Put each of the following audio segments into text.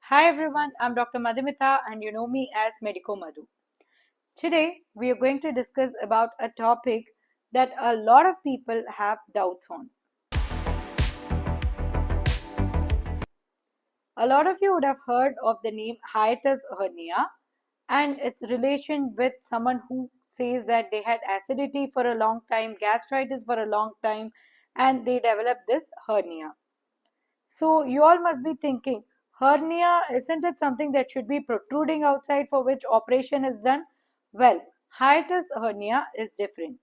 Hi everyone, I'm Dr. Madhumita and you know me as Medico Madhu. Today we are going to discuss about a topic that a lot of people have doubts on. A lot of you would have heard of the name hiatus hernia and its relation with someone who says that they had acidity for a long time, gastritis for a long time, and they developed this hernia. So you all must be thinking, hernia, isn't it something that should be protruding outside for which operation is done? Well, hiatus hernia is different.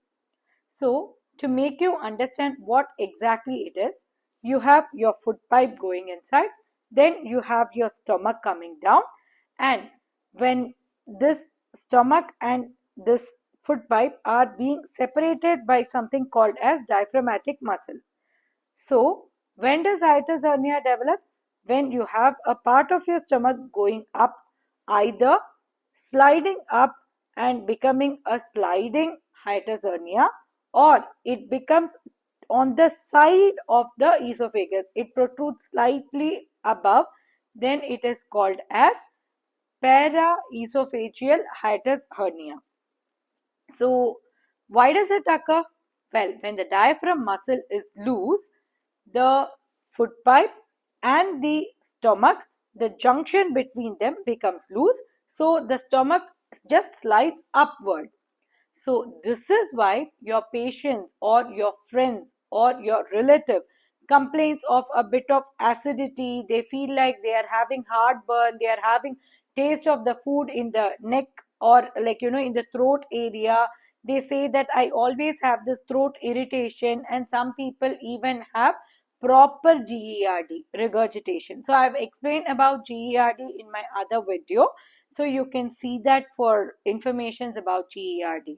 So to make you understand what exactly it is, you have your food pipe going inside, then you have your stomach coming down, and when this stomach and this food pipe are being separated by something called as diaphragmatic muscle. So, when does hiatus hernia develop? When you have a part of your stomach going up, either sliding up and becoming a sliding hiatus hernia, or it becomes on the side of the esophagus. It protrudes slightly above, then it is called as paraesophageal hiatus hernia. So, why does it occur? Well, when the diaphragm muscle is loose, the food pipe and the stomach, the junction between them becomes loose. So, the stomach just slides upward. So, this is why your patients or your friends or your relative complains of a bit of acidity. They feel like they are having heartburn, they are having taste of the food in the neck or in the throat area. They say that I always have this throat irritation, and some people even have proper GERD, regurgitation. So I've explained about GERD in my other video, so you can see that for informations about GERD.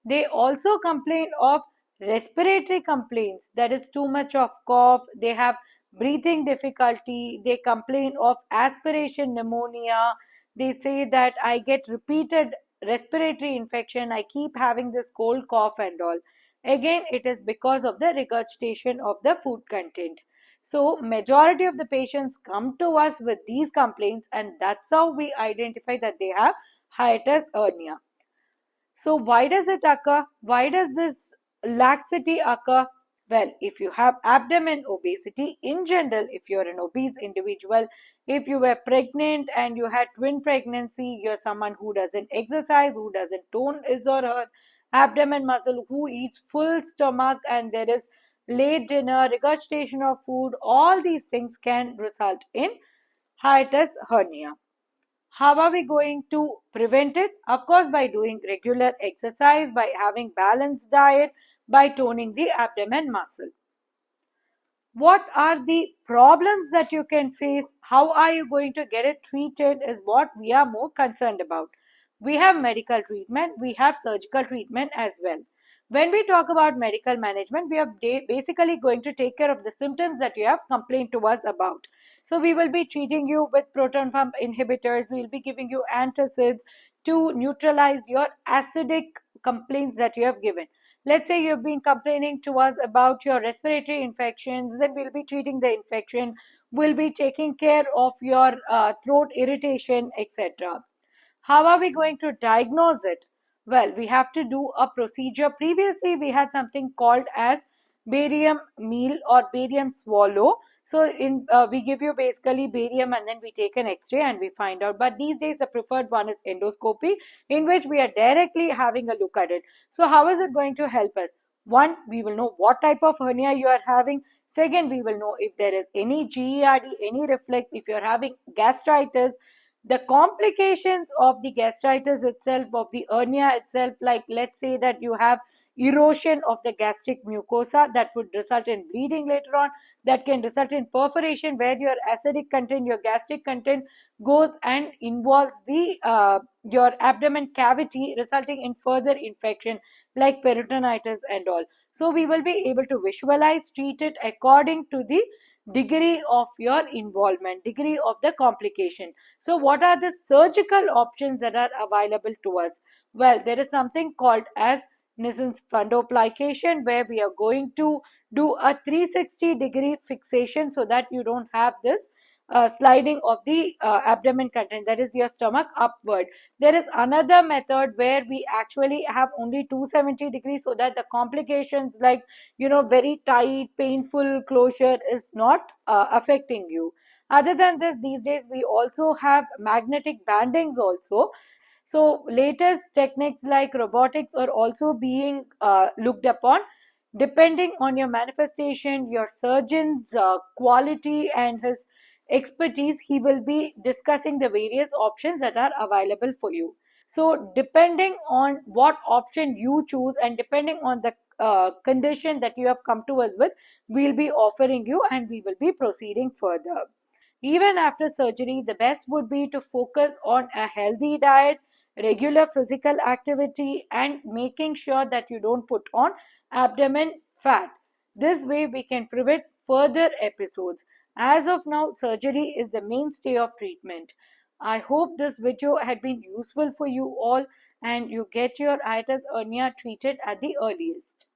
They also complain of respiratory complaints, that is too much of cough, they have breathing difficulty, they complain of aspiration pneumonia, they say that I get repeated respiratory infection, I keep having this cold cough and all. Again, it is because of the regurgitation of the food content. So majority of the patients come to us with these complaints, and that's how we identify that they have hiatus hernia. So why does it occur? Why does this laxity occur? Well, if you have abdomen obesity in general, if you're an obese individual, if you were pregnant and you had twin pregnancy, you're someone who doesn't exercise, who doesn't tone his or her abdomen muscle, who eats full stomach and there is late dinner, regurgitation of food, all these things can result in hiatus hernia. How are we going to prevent it? Of course, by doing regular exercise, by having balanced diet, by toning the abdomen muscle. What are the problems that you can face? How are you going to get it treated is what we are more concerned about. We have medical treatment, we have surgical treatment as well. When we talk about medical management, we are basically going to take care of the symptoms that you have complained to us about. So we will be treating you with proton pump inhibitors, we will be giving you antacids to neutralize your acidic complaints that you have given. Let's say you've been complaining to us about your respiratory infections, then we'll be treating the infection, we'll be taking care of your throat irritation, etc. How are we going to diagnose it? Well, we have to do a procedure. Previously, we had something called as barium meal or barium swallow. So, we give you basically barium and then we take an X-ray and we find out. But these days, the preferred one is endoscopy, in which we are directly having a look at it. So, how is it going to help us? One, we will know what type of hernia you are having. Second, we will know if there is any GERD, any reflux, if you are having gastritis, the complications of the gastritis itself, of the hernia itself, like let's say that you have erosion of the gastric mucosa that would result in bleeding later on, that can result in perforation where your acidic content, your gastric content goes and involves the your abdomen cavity, resulting in further infection like peritonitis and all. So we will be able to visualize, treat it according to the degree of your involvement, degree of the complication. So what are the surgical options that are available to us? Well, there is something called as Nissen's fundoplication, where we are going to do a 360-degree fixation so that you don't have this sliding of the abdomen content, that is your stomach upward. There is another method where we actually have only 270 degrees, so that the complications like very tight painful closure is not affecting you. Other than this, these days we also have magnetic bandings also. So latest techniques like robotics are also being looked upon. Depending on your manifestation, your surgeon's quality and his expertise, he will be discussing the various options that are available for you. So depending on what option you choose and depending on the condition that you have come to us with, we'll be offering you and we will be proceeding further. Even after surgery, the best would be to focus on a healthy diet, regular physical activity, and making sure that you don't put on abdomen fat. This way, we can prevent further episodes. As of now, surgery is the mainstay of treatment. I hope this video had been useful for you all and you get your hiatus hernia treated at the earliest.